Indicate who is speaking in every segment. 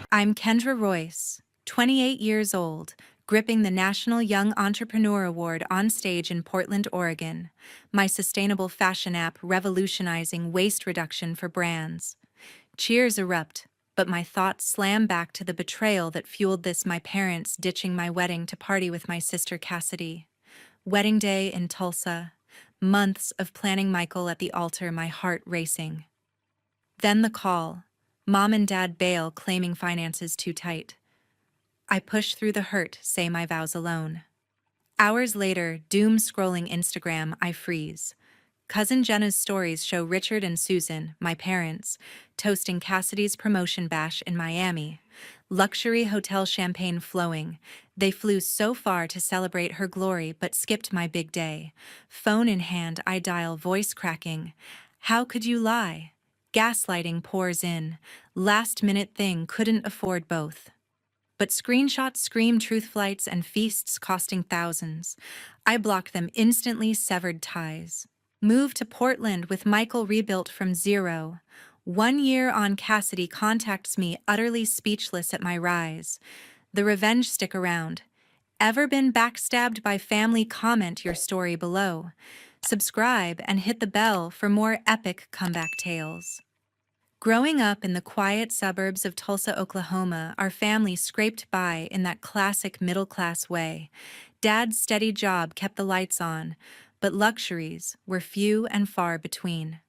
Speaker 1: I'm Kendra Royce, 28 years old, gripping the National Young Entrepreneur Award on stage in Portland, Oregon, my sustainable fashion app revolutionizing waste reduction for brands. Cheers erupt, but my thoughts slam back to the betrayal that fueled this: my parents ditching my wedding to party with my sister Cassidy. Wedding day in Tulsa, months of planning Michael at the altar, my heart racing. Then the call. Mom and Dad bail, claiming finances too tight. I push through the hurt, say my vows alone. Hours later, doom scrolling Instagram, I freeze. Cousin Jenna's stories show Richard and Susan, my parents, toasting Cassidy's promotion bash in Miami. Luxury hotel champagne flowing. They flew so far to celebrate her glory but skipped my big day. Phone in hand, I dial, voice cracking. How could you lie? Gaslighting pours in. Last-minute thing, couldn't afford both. But screenshots scream truth: flights and feasts costing thousands. I block them instantly, severed ties. Move to Portland with Michael rebuilt from zero. 1 year on, Cassidy contacts me, utterly speechless at my rise. The revenge stick around. Ever been backstabbed by family? Comment your story below. Subscribe and hit the bell for more epic comeback tales. Growing up in the quiet suburbs of Tulsa, Oklahoma, our family scraped by in that classic middle-class way. Dad's steady job kept the lights on, but luxuries were few and far between.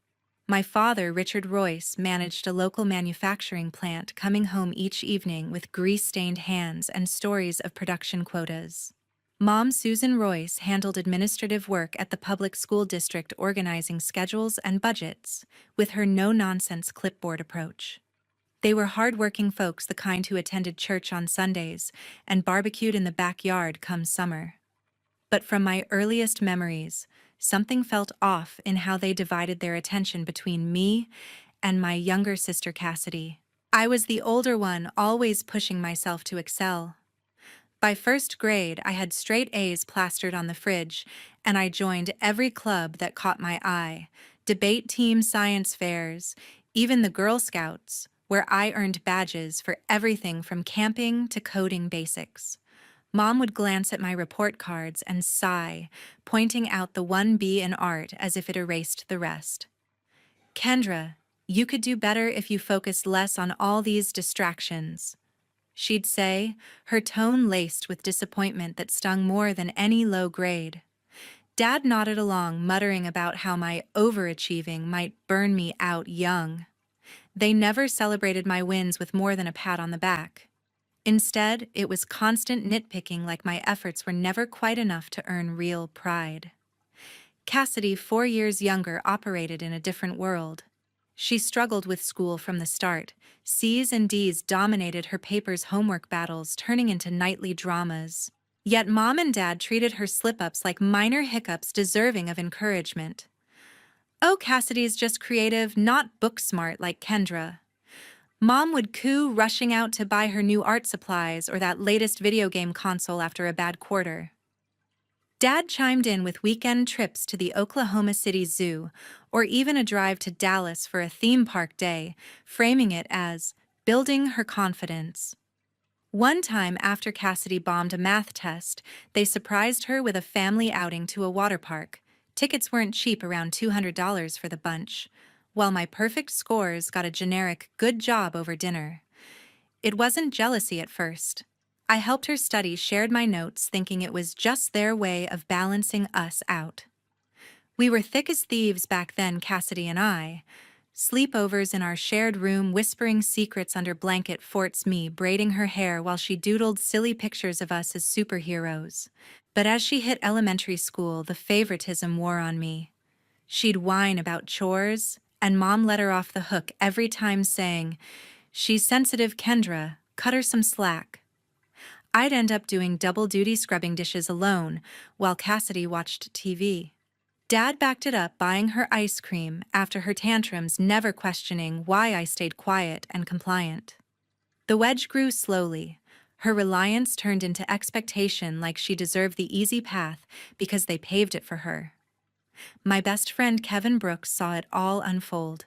Speaker 1: My father, Richard Royce, managed a local manufacturing plant, coming home each evening with grease-stained hands and stories of production quotas. Mom, Susan Royce, handled administrative work at the public school district, organizing schedules and budgets, with her no-nonsense clipboard approach. They were hard-working folks, the kind who attended church on Sundays and barbecued in the backyard come summer. But from my earliest memories, something felt off in how they divided their attention between me and my younger sister Cassidy. I was the older one, always pushing myself to excel. By first grade, I had straight A's plastered on the fridge, and I joined every club that caught my eye: debate team, science fairs, even the Girl Scouts, where I earned badges for everything from camping to coding basics. Mom would glance at my report cards and sigh, pointing out the 1B in art as if it erased the rest. "Kendra, you could do better if you focused less on all these distractions," she'd say, her tone laced with disappointment that stung more than any low grade. Dad nodded along, muttering about how my overachieving might burn me out young. They never celebrated my wins with more than a pat on the back. Instead, it was constant nitpicking, like my efforts were never quite enough to earn real pride. Cassidy, 4 years younger, operated in a different world. She struggled with school from the start. C's and D's dominated her paper's homework battles, turning into nightly dramas. Yet Mom and Dad treated her slip-ups like minor hiccups deserving of encouragement. "Oh, Cassidy's just creative, not book-smart like Kendra." Mom would coo, rushing out to buy her new art supplies or that latest video game console after a bad quarter. Dad chimed in with weekend trips to the Oklahoma City Zoo, or even a drive to Dallas for a theme park day, framing it as building her confidence. One time, after Cassidy bombed a math test, they surprised her with a family outing to a water park. Tickets weren't cheap, around $200 for the bunch, while my perfect scores got a generic "good job" over dinner. It wasn't jealousy at first. I helped her study, shared my notes, thinking it was just their way of balancing us out. We were thick as thieves back then, Cassidy and I. Sleepovers in our shared room, whispering secrets under blanket forts, me braiding her hair while she doodled silly pictures of us as superheroes. But as she hit elementary school, the favoritism wore on me. She'd whine about chores, and Mom let her off the hook every time, saying, "She's sensitive, Kendra, cut her some slack." I'd end up doing double duty, scrubbing dishes alone, while Cassidy watched TV. Dad backed it up, buying her ice cream after her tantrums, never questioning why I stayed quiet and compliant. The wedge grew slowly. Her reliance turned into expectation, like she deserved the easy path because they paved it for her. My best friend Kevin Brooks saw it all unfold.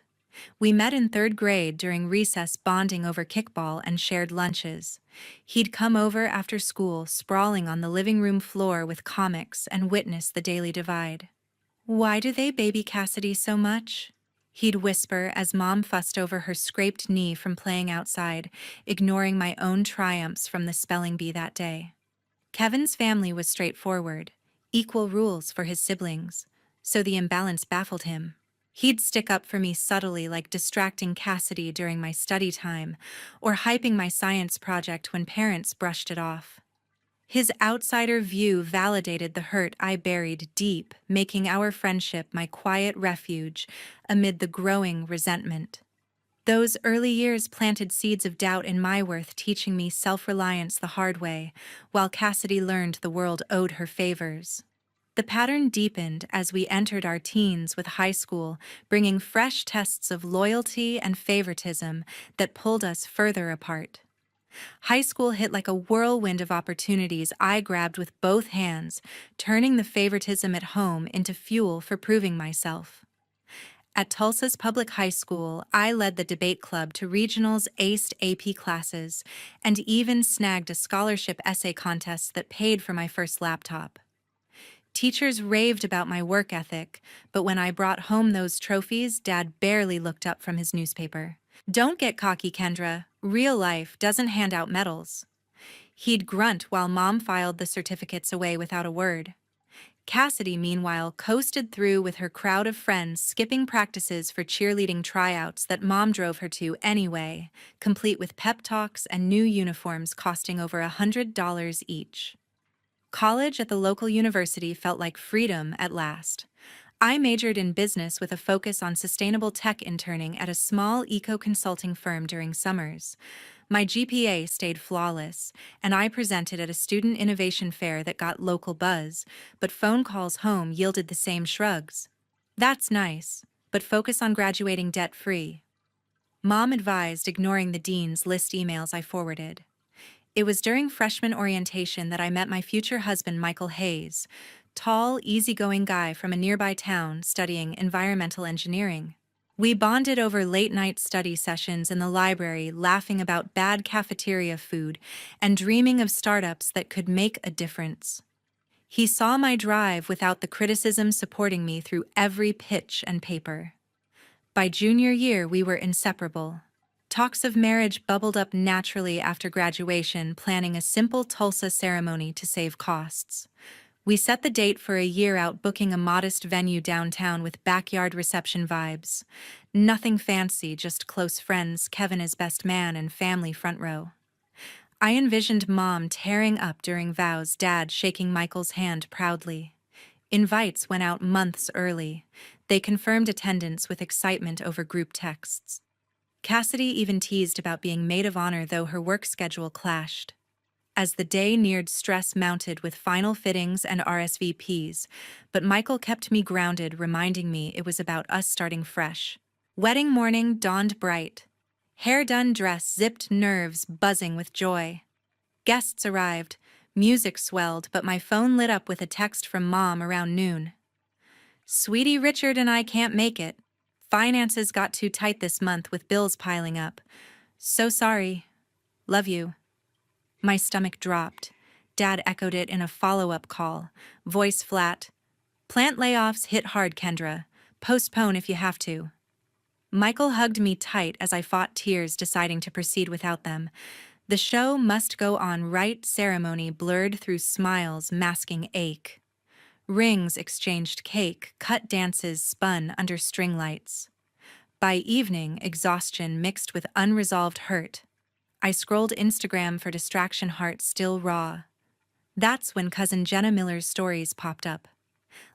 Speaker 1: We met in third grade during recess, bonding over kickball and shared lunches. He'd come over after school, sprawling on the living room floor with comics, and witness the daily divide. "Why do they baby Cassidy so much?" He'd whisper as Mom fussed over her scraped knee from playing outside, ignoring my own triumphs from the spelling bee that day. Kevin's family was straightforward, equal rules for his siblings, so the imbalance baffled him. He'd stick up for me subtly, like distracting Cassidy during my study time, or hyping my science project when parents brushed it off. His outsider view validated the hurt I buried deep, making our friendship my quiet refuge amid the growing resentment. Those early years planted seeds of doubt in my worth, teaching me self-reliance the hard way, while Cassidy learned the world owed her favors. The pattern deepened as we entered our teens, with high school bringing fresh tests of loyalty and favoritism that pulled us further apart. High school hit like a whirlwind of opportunities I grabbed with both hands, turning the favoritism at home into fuel for proving myself. At Tulsa's public high school, I led the debate club to regionals, aced AP classes, and even snagged a scholarship essay contest that paid for my first laptop. Teachers raved about my work ethic, but when I brought home those trophies, Dad barely looked up from his newspaper. "Don't get cocky, Kendra. Real life doesn't hand out medals." He'd grunt while Mom filed the certificates away without a word. Cassidy, meanwhile, coasted through with her crowd of friends, skipping practices for cheerleading tryouts that Mom drove her to anyway, complete with pep talks and new uniforms costing over $100 each. College at the local university felt like freedom at last. I majored in business with a focus on sustainable tech, interning at a small eco-consulting firm during summers. My GPA stayed flawless, and I presented at a student innovation fair that got local buzz, but phone calls home yielded the same shrugs. "That's nice, but focus on graduating debt-free," Mom advised, ignoring the dean's list emails I forwarded. It was during freshman orientation that I met my future husband, Michael Hayes, tall, easygoing guy from a nearby town studying environmental engineering. We bonded over late-night study sessions in the library, laughing about bad cafeteria food and dreaming of startups that could make a difference. He saw my drive without the criticism, supporting me through every pitch and paper. By junior year, we were inseparable. Talks of marriage bubbled up naturally after graduation, planning a simple Tulsa ceremony to save costs. We set the date for a year out, booking a modest venue downtown with backyard reception vibes. Nothing fancy, just close friends, Kevin as best man, and family front row. I envisioned Mom tearing up during vows, Dad shaking Michael's hand proudly. Invites went out months early. They confirmed attendance with excitement over group texts. Cassidy even teased about being maid of honor, though her work schedule clashed. As the day neared, stress mounted with final fittings and RSVPs, but Michael kept me grounded, reminding me it was about us starting fresh. Wedding morning dawned bright. Hair done, dress zipped, nerves buzzing with joy. Guests arrived, music swelled, but my phone lit up with a text from Mom around noon. "Sweetie, Richard and I can't make it. Finances got too tight this month with bills piling up. So sorry. Love you." My stomach dropped. Dad echoed it in a follow-up call, voice flat. "Plant layoffs hit hard, Kendra. Postpone if you have to." Michael hugged me tight as I fought tears, deciding to proceed without them. The show must go on, right? Ceremony blurred through smiles, masking ache. Rings exchanged, cake, cut, dances spun under string lights. By evening, exhaustion mixed with unresolved hurt. I scrolled Instagram for distraction, heart still raw. That's when cousin Jenna Miller's stories popped up.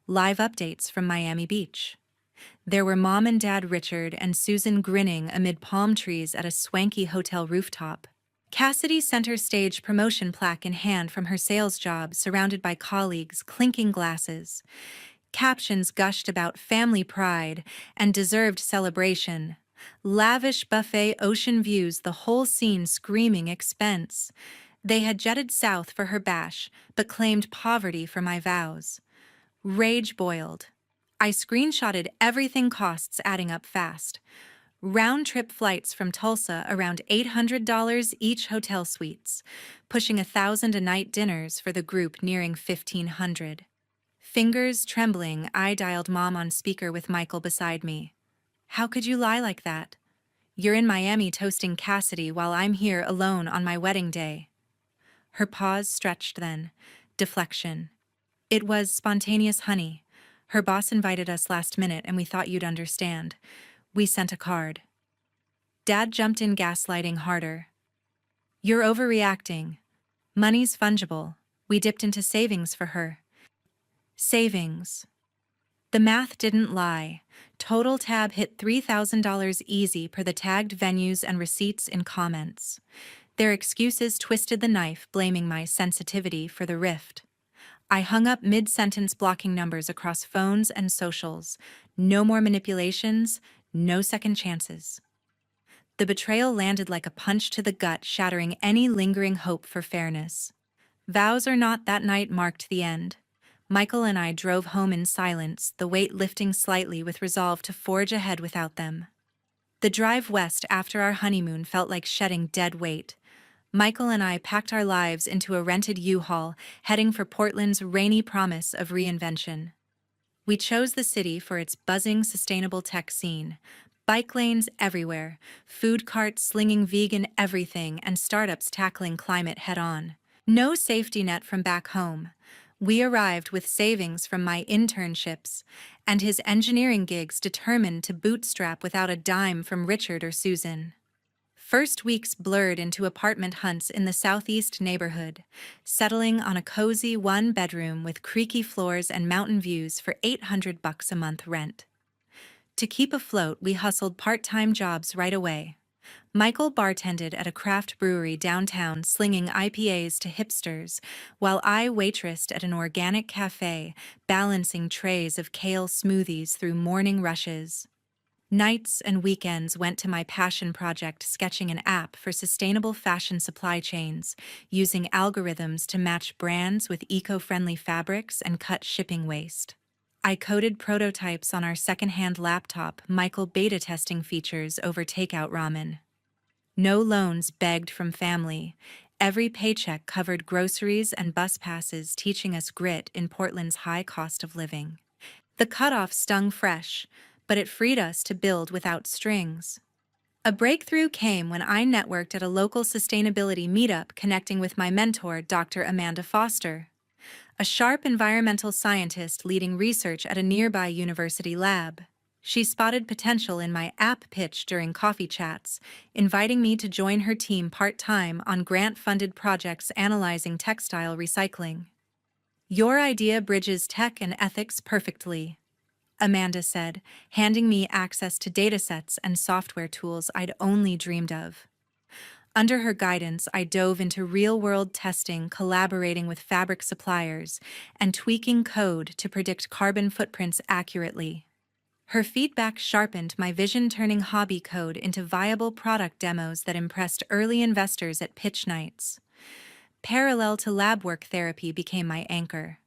Speaker 1: Live updates from Miami Beach. There were Mom and Dad Richard and Susan grinning amid palm trees at a swanky hotel rooftop. Cassidy center stage, promotion plaque in hand from her sales job, surrounded by colleagues, clinking glasses. Captions gushed about family pride and deserved celebration. Lavish buffet, ocean views, the whole scene screaming expense. They had jetted south for her bash, but claimed poverty for my vows. Rage boiled. I screenshotted everything, costs adding up fast. Round-trip flights from Tulsa around $800 each, hotel suites, pushing 1,000 a night, dinners for the group nearing 1,500. Fingers trembling, I dialed Mom on speaker with Michael beside me. How could you lie like that? You're in Miami toasting Cassidy while I'm here alone on my wedding day. Her pause stretched then. Deflection. It was spontaneous, honey. Her boss invited us last minute and we thought you'd understand. We sent a card. Dad jumped in, gaslighting harder. You're overreacting. Money's fungible. We dipped into savings for her. Savings. The math didn't lie. Total tab hit $3,000 easy per the tagged venues and receipts in comments. Their excuses twisted the knife, blaming my sensitivity for the rift. I hung up mid-sentence, blocking numbers across phones and socials. No more manipulations, no second chances. The betrayal landed like a punch to the gut, shattering any lingering hope for fairness. Vows or not, that night marked the end. Michael and I drove home in silence, the weight lifting slightly with resolve to forge ahead without them. The drive west after our honeymoon felt like shedding dead weight. Michael and I packed our lives into a rented U-Haul, heading for Portland's rainy promise of reinvention. We chose the city for its buzzing, sustainable tech scene. Bike lanes everywhere, food carts slinging vegan everything, and startups tackling climate head-on. No safety net from back home. We arrived with savings from my internships and his engineering gigs, determined to bootstrap without a dime from Richard or Susan. First weeks blurred into apartment hunts in the southeast neighborhood, settling on a cozy one-bedroom with creaky floors and mountain views for $800 a month rent. To keep afloat, we hustled part-time jobs right away. Michael bartended at a craft brewery downtown, slinging IPAs to hipsters, while I waitressed at an organic cafe, balancing trays of kale smoothies through morning rushes. Nights and weekends went to my passion project, sketching an app for sustainable fashion supply chains, using algorithms to match brands with eco-friendly fabrics and cut shipping waste. I coded prototypes on our secondhand laptop, Michael beta testing features over takeout ramen. No loans begged from family. Every paycheck covered groceries and bus passes, teaching us grit in Portland's high cost of living. The cutoff stung fresh, but it freed us to build without strings. A breakthrough came when I networked at a local sustainability meetup, connecting with my mentor, Dr. Amanda Foster, a sharp environmental scientist leading research at a nearby university lab. She spotted potential in my app pitch during coffee chats, inviting me to join her team part-time on grant-funded projects analyzing textile recycling. Your idea bridges tech and ethics perfectly, Amanda said, handing me access to datasets and software tools I'd only dreamed of. Under her guidance, I dove into real-world testing, collaborating with fabric suppliers, and tweaking code to predict carbon footprints accurately. Her feedback sharpened my vision, turning hobby code into viable product demos that impressed early investors at pitch nights. Parallel to lab work, therapy became my anchor.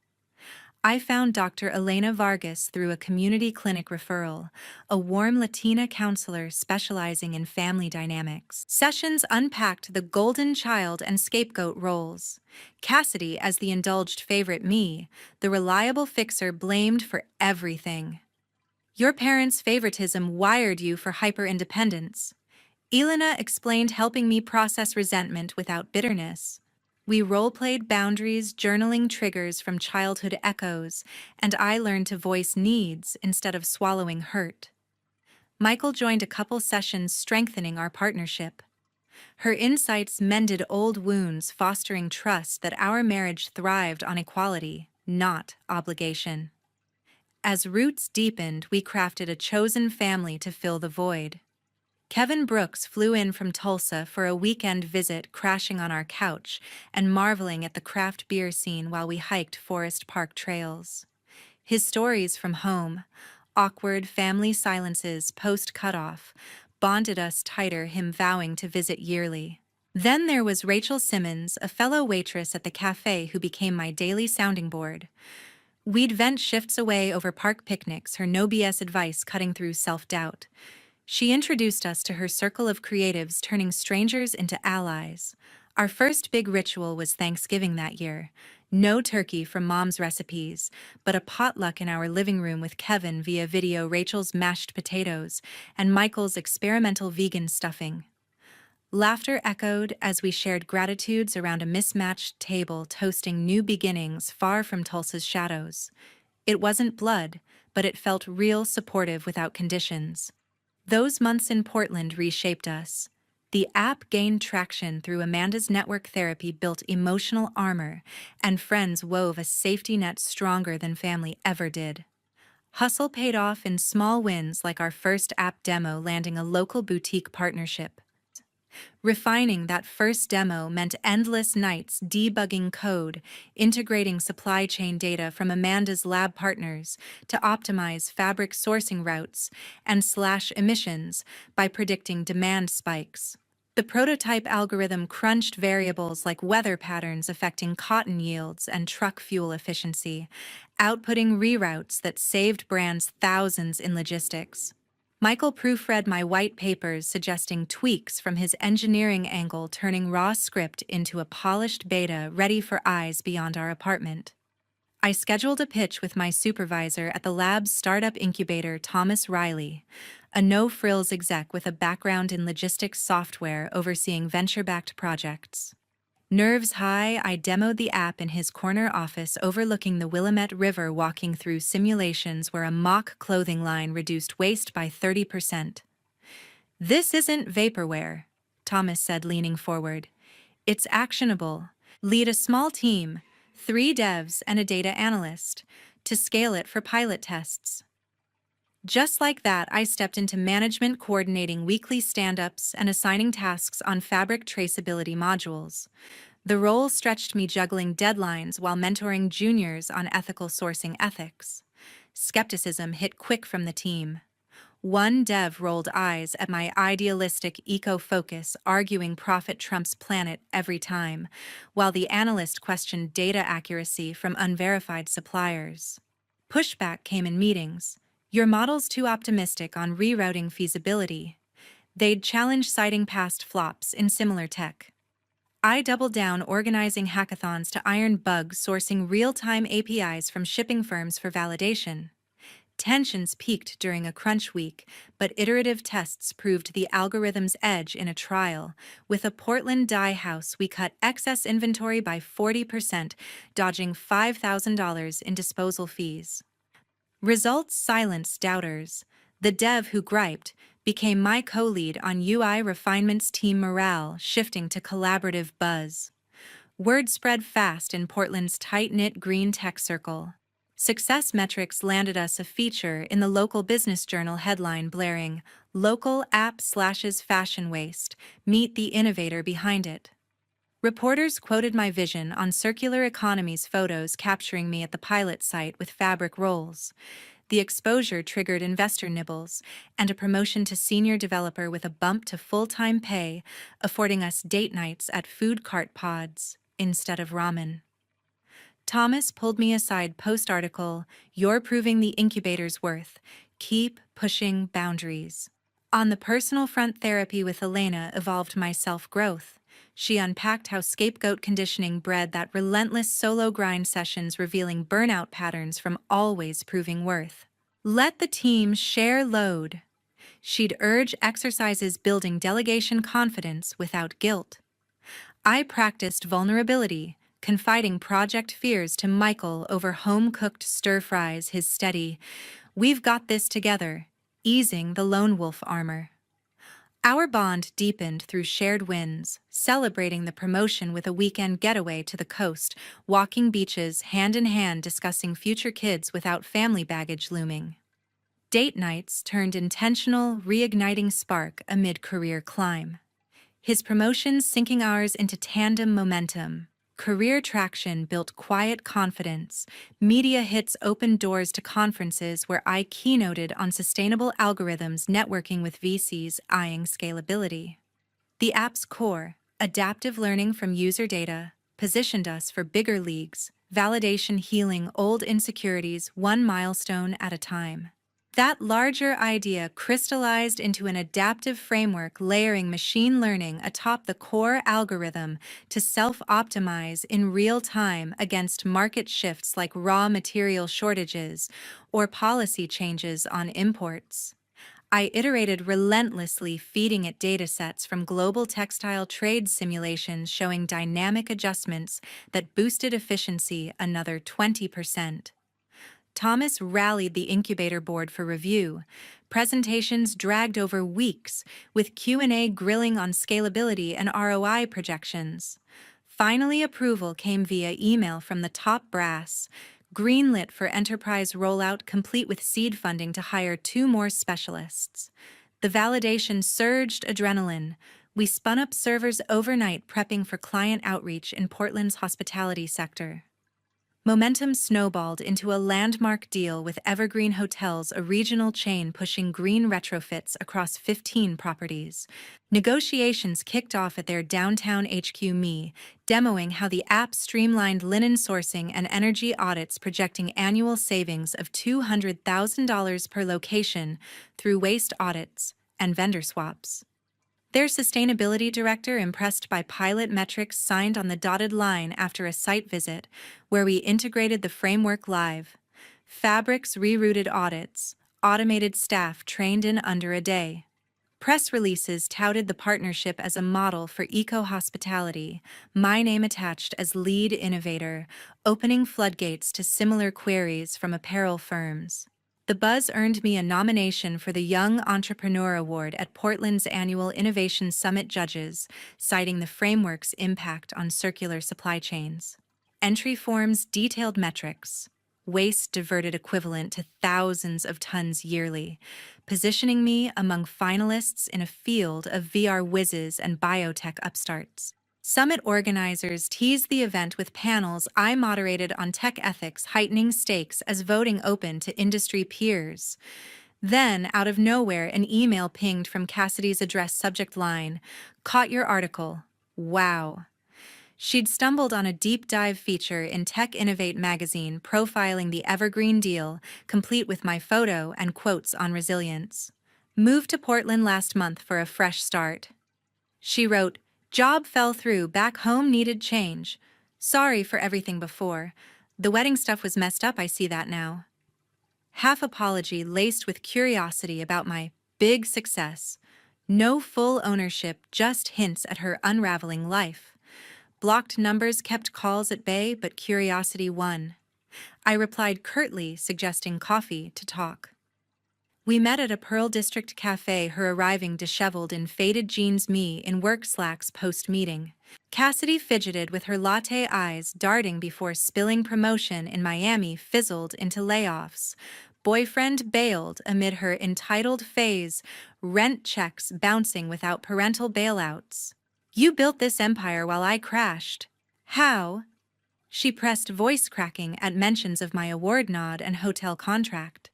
Speaker 1: I found Dr. Elena Vargas through a community clinic referral, a warm Latina counselor specializing in family dynamics. Sessions unpacked the golden child and scapegoat roles. Cassidy as the indulged favorite, me, the reliable fixer, blamed for everything. Your parents' favoritism wired you for hyper-independence. Elena explained, helping me process resentment without bitterness. We role-played boundaries, journaling triggers from childhood echoes, and I learned to voice needs instead of swallowing hurt. Michael joined a couple sessions, strengthening our partnership. Her insights mended old wounds, fostering trust that our marriage thrived on equality, not obligation. As roots deepened, we crafted a chosen family to fill the void. Kevin Brooks flew in from Tulsa for a weekend visit, crashing on our couch and marveling at the craft beer scene while we hiked Forest Park trails. His stories from home, awkward family silences post-cutoff, bonded us tighter, him vowing to visit yearly. Then there was Rachel Simmons, a fellow waitress at the cafe who became my daily sounding board. We'd vent shifts away over park picnics, her no BS advice cutting through self-doubt. She introduced us to her circle of creatives, turning strangers into allies. Our first big ritual was Thanksgiving that year. No turkey from Mom's recipes, but a potluck in our living room with Kevin via video, Rachel's mashed potatoes, and Michael's experimental vegan stuffing. Laughter echoed as we shared gratitudes around a mismatched table, toasting new beginnings far from Tulsa's shadows. It wasn't blood, but it felt real, supportive without conditions. Those months in Portland reshaped us. The app gained traction through Amanda's network therapy, built emotional armor, and friends wove a safety net stronger than family ever did. Hustle paid off in small wins, like our first app demo landing a local boutique partnership. Refining that first demo meant endless nights debugging code, integrating supply chain data from Amanda's lab partners to optimize fabric sourcing routes and slash emissions by predicting demand spikes. The prototype algorithm crunched variables like weather patterns affecting cotton yields and truck fuel efficiency, outputting reroutes that saved brands thousands in logistics. Michael proofread my white papers, suggesting tweaks from his engineering angle, turning raw script into a polished beta ready for eyes beyond our apartment. I scheduled a pitch with my supervisor at the lab's startup incubator, Thomas Riley, a no-frills exec with a background in logistics software overseeing venture-backed projects. Nerves high, I demoed the app in his corner office overlooking the Willamette River, walking through simulations where a mock clothing line reduced waste by 30%. "This isn't vaporware," Thomas said, leaning forward. "It's actionable. Lead a small team, 3 devs and a data analyst, to scale it for pilot tests." Just like that, I stepped into management, coordinating weekly stand-ups and assigning tasks on fabric traceability modules. The role stretched me, juggling deadlines while mentoring juniors on ethical sourcing ethics. Skepticism hit quick from the team. One dev rolled eyes at my idealistic eco-focus, arguing profit trumps planet every time, while the analyst questioned data accuracy from unverified suppliers. Pushback came in meetings. "Your model's too optimistic on rerouting feasibility." They'd challenge, citing past flops in similar tech. I doubled down, organizing hackathons to iron bugs, sourcing real-time APIs from shipping firms for validation. Tensions peaked during a crunch week, but iterative tests proved the algorithm's edge in a trial. With a Portland dye house, we cut excess inventory by 40%, dodging $5,000 in disposal fees. Results silenced doubters. The dev who griped became my co-lead on UI refinements, team morale shifting to collaborative buzz. Word spread fast in Portland's tight-knit green tech circle. Success metrics landed us a feature in the local business journal, headline blaring, "Local app slashes fashion waste, meet the innovator behind it." Reporters quoted my vision on circular economies, photos capturing me at the pilot site with fabric rolls. The exposure triggered investor nibbles and a promotion to senior developer with a bump to full-time pay, affording us date nights at food cart pods instead of ramen. Thomas pulled me aside post-article, "You're proving the incubator's worth. Keep pushing boundaries." On the personal front, therapy with Elena evolved my self-growth. She unpacked how scapegoat conditioning bred that relentless solo grind, sessions revealing burnout patterns from always proving worth. "Let the team share load." She'd urge exercises, building delegation confidence without guilt. I practiced vulnerability, confiding project fears to Michael over home-cooked stir-fries, his steady, "We've got this together," easing the lone wolf armor. Our bond deepened through shared wins, celebrating the promotion with a weekend getaway to the coast, walking beaches hand in hand, discussing future kids without family baggage looming. Date nights turned intentional, reigniting spark amid career climb. His promotions sinking ours into tandem momentum. Career traction built quiet confidence. Media hits opened doors to conferences where I keynoted on sustainable algorithms, networking with VCs eyeing scalability. The app's core, adaptive learning from user data, positioned us for bigger leagues, validation healing old insecurities one milestone at a time. That larger idea crystallized into an adaptive framework layering machine learning atop the core algorithm to self-optimize in real time against market shifts like raw material shortages or policy changes on imports. I iterated relentlessly, feeding it datasets from global textile trade simulations showing dynamic adjustments that boosted efficiency another 20%. Thomas rallied the incubator board for review. Presentations dragged over weeks, with Q&A grilling on scalability and ROI projections. Finally, approval came via email from the top brass, greenlit for enterprise rollout complete with seed funding to hire 2 more specialists. The validation surged adrenaline. We spun up servers overnight prepping for client outreach in Portland's hospitality sector. Momentum snowballed into a landmark deal with Evergreen Hotels, a regional chain pushing green retrofits across 15 properties. Negotiations kicked off at their downtown HQ Me, demoing how the app streamlined linen sourcing and energy audits, projecting annual savings of $200,000 per location through waste audits and vendor swaps. Their sustainability director, impressed by pilot metrics, signed on the dotted line after a site visit, where we integrated the framework live. Fabrics rerouted audits, automated staff trained in under a day. Press releases touted the partnership as a model for eco-hospitality, my name attached as lead innovator, opening floodgates to similar queries from apparel firms. The buzz earned me a nomination for the Young Entrepreneur Award at Portland's annual Innovation Summit judges, citing the framework's impact on circular supply chains. Entry forms detailed metrics, waste diverted equivalent to thousands of tons yearly, positioning me among finalists in a field of VR whizzes and biotech upstarts. Summit organizers teased the event with panels I moderated on tech ethics, heightening stakes as voting opened to industry peers. Then, out of nowhere, an email pinged from Cassidy's address subject line, "Caught your article. Wow." She'd stumbled on a deep dive feature in Tech Innovate magazine profiling the Evergreen deal, complete with my photo and quotes on resilience. Moved to Portland last month for a fresh start. She wrote, "Job fell through, back home needed change. Sorry for everything before. The wedding stuff was messed up, I see that now." Half apology laced with curiosity about my big success. No full ownership, just hints at her unraveling life. Blocked numbers kept calls at bay, but curiosity won. I replied curtly, suggesting coffee to talk. We met at a Pearl District cafe, her arriving disheveled in faded jeans, me in work slacks post-meeting. Cassidy fidgeted with her latte eyes darting before spilling. Promotion in Miami fizzled into layoffs. Boyfriend bailed amid her entitled phase, rent checks bouncing without parental bailouts. You built this empire while I crashed. How? She pressed, voice cracking at mentions of my award nod and hotel contract.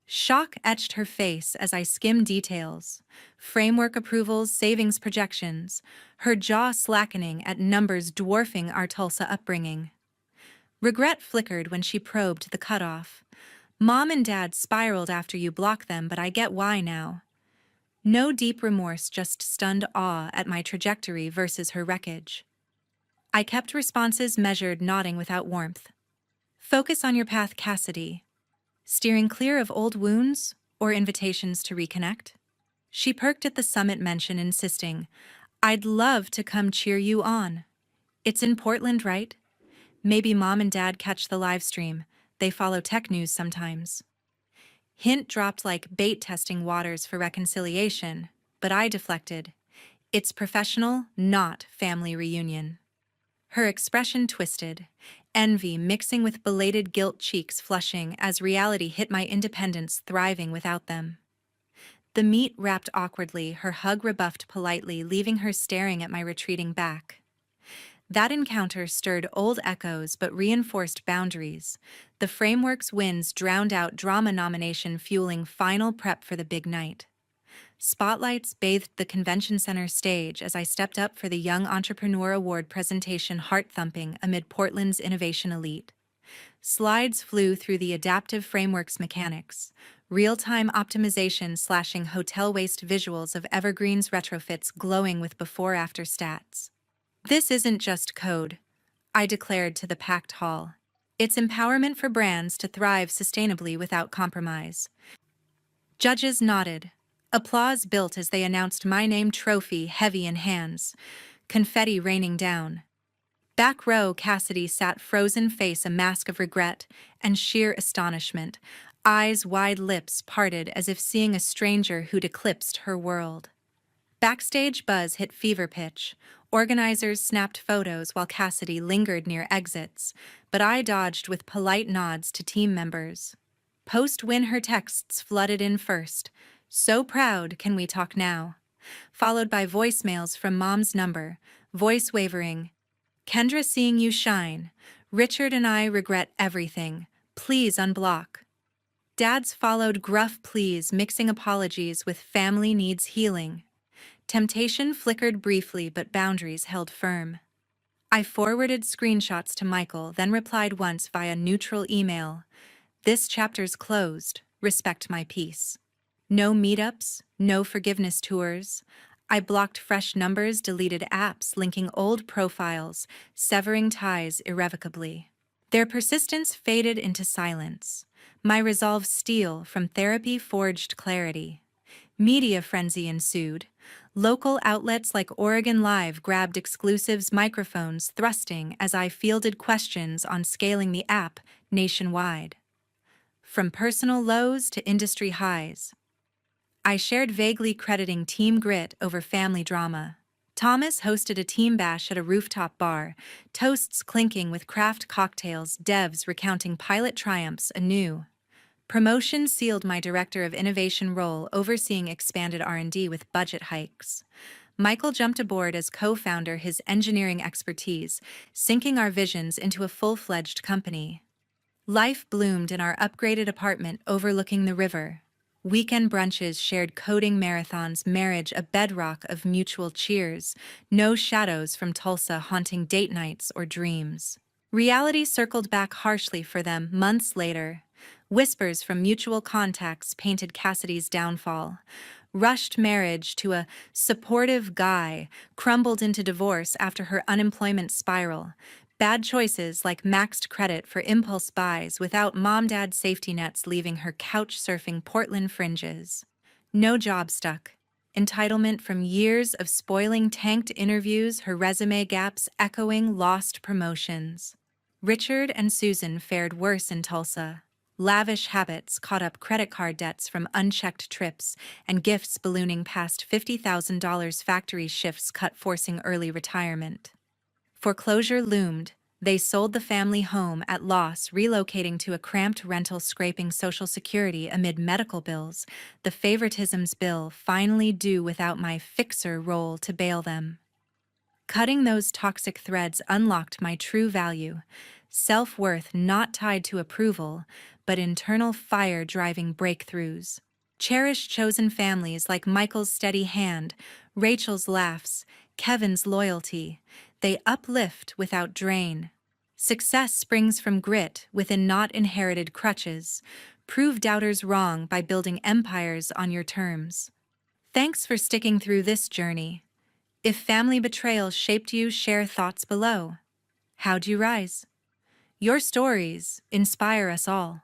Speaker 1: Shock etched her face as I skimmed details. Framework approvals, savings projections, her jaw slackening at numbers dwarfing our Tulsa upbringing. Regret flickered when she probed the cutoff. Mom and Dad spiraled after you blocked them, but I get why now. No deep remorse, just stunned awe at my trajectory versus her wreckage. I kept responses measured, nodding without warmth. Focus on your path, Cassidy. Steering clear of old wounds or invitations to reconnect? She perked at the summit mention, insisting, "I'd love to come cheer you on. It's in Portland, right? Maybe Mom and Dad catch the live stream. They follow tech news sometimes." Hint dropped like bait, testing waters for reconciliation, but I deflected. It's professional, not family reunion. Her expression twisted, envy mixing with belated guilt, cheeks flushing as reality hit my independence, thriving without them. The meat wrapped awkwardly, her hug rebuffed politely, leaving her staring at my retreating back. That encounter stirred old echoes but reinforced boundaries. The framework's wins drowned out drama, nomination fueling final prep for the big night. Spotlights bathed the convention center stage as I stepped up for the Young Entrepreneur Award presentation, heart thumping amid Portland's innovation elite. Slides flew through the adaptive framework's mechanics, real-time optimization slashing hotel waste visuals of Evergreen's retrofits glowing with before-after stats. This isn't just code, I declared to the packed hall. It's empowerment for brands to thrive sustainably without compromise. Judges nodded. Applause built as they announced my name trophy heavy in hands, confetti raining down. Back row, Cassidy sat frozen face, a mask of regret and sheer astonishment, eyes wide, lips parted as if seeing a stranger who'd eclipsed her world. Backstage buzz hit fever pitch. Organizers snapped photos while Cassidy lingered near exits, but I dodged with polite nods to team members. Post-win her texts flooded in first. So proud, can we talk now? Followed by voicemails from Mom's number, voice wavering. Kendra, seeing you shine. Richard and I regret everything. Please unblock. Dad's followed gruff pleas, mixing apologies with family needs healing. Temptation flickered briefly, but boundaries held firm. I forwarded screenshots to Michael, then replied once via neutral email. This chapter's closed. Respect my peace. No meetups, no forgiveness tours. I blocked fresh numbers, deleted apps, linking old profiles, severing ties irrevocably. Their persistence faded into silence. My resolve steel from therapy forged clarity. Media frenzy ensued. Local outlets like Oregon Live grabbed exclusives, microphones thrusting as I fielded questions on scaling the app nationwide. From personal lows to industry highs, I shared, vaguely crediting team grit over family drama. Thomas hosted a team bash at a rooftop bar, toasts clinking with craft cocktails, devs recounting pilot triumphs anew. Promotion sealed my director of innovation role, overseeing expanded R&D with budget hikes. Michael jumped aboard as co-founder, his engineering expertise, syncing our visions into a full-fledged company. Life bloomed in our upgraded apartment overlooking the river. Weekend brunches, shared coding marathons, marriage a bedrock of mutual cheers, no shadows from Tulsa haunting date nights or dreams. Reality circled back harshly for them months later. Whispers from mutual contacts painted Cassidy's downfall. Rushed marriage to a supportive guy crumbled into divorce after her unemployment spiral. Bad choices like maxed credit for impulse buys without mom-dad safety nets leaving her couch-surfing Portland fringes. No job stuck. Entitlement from years of spoiling tanked interviews, her resume gaps echoing lost promotions. Richard and Susan fared worse in Tulsa. Lavish habits caught up credit card debts from unchecked trips and gifts ballooning past $50,000, factory shifts cut forcing early retirement. Foreclosure loomed. They sold the family home at loss, relocating to a cramped rental, scraping Social Security amid medical bills, the favoritism's bill finally due without my fixer role to bail them. Cutting those toxic threads unlocked my true value, self-worth not tied to approval, but internal fire driving breakthroughs. Cherished chosen families like Michael's steady hand, Rachel's laughs, Kevin's loyalty, they uplift without drain. Success springs from grit within not inherited crutches. Prove doubters wrong by building empires on your terms. Thanks for sticking through this journey. If family betrayal shaped you, share thoughts below. How'd you rise? Your stories inspire us all.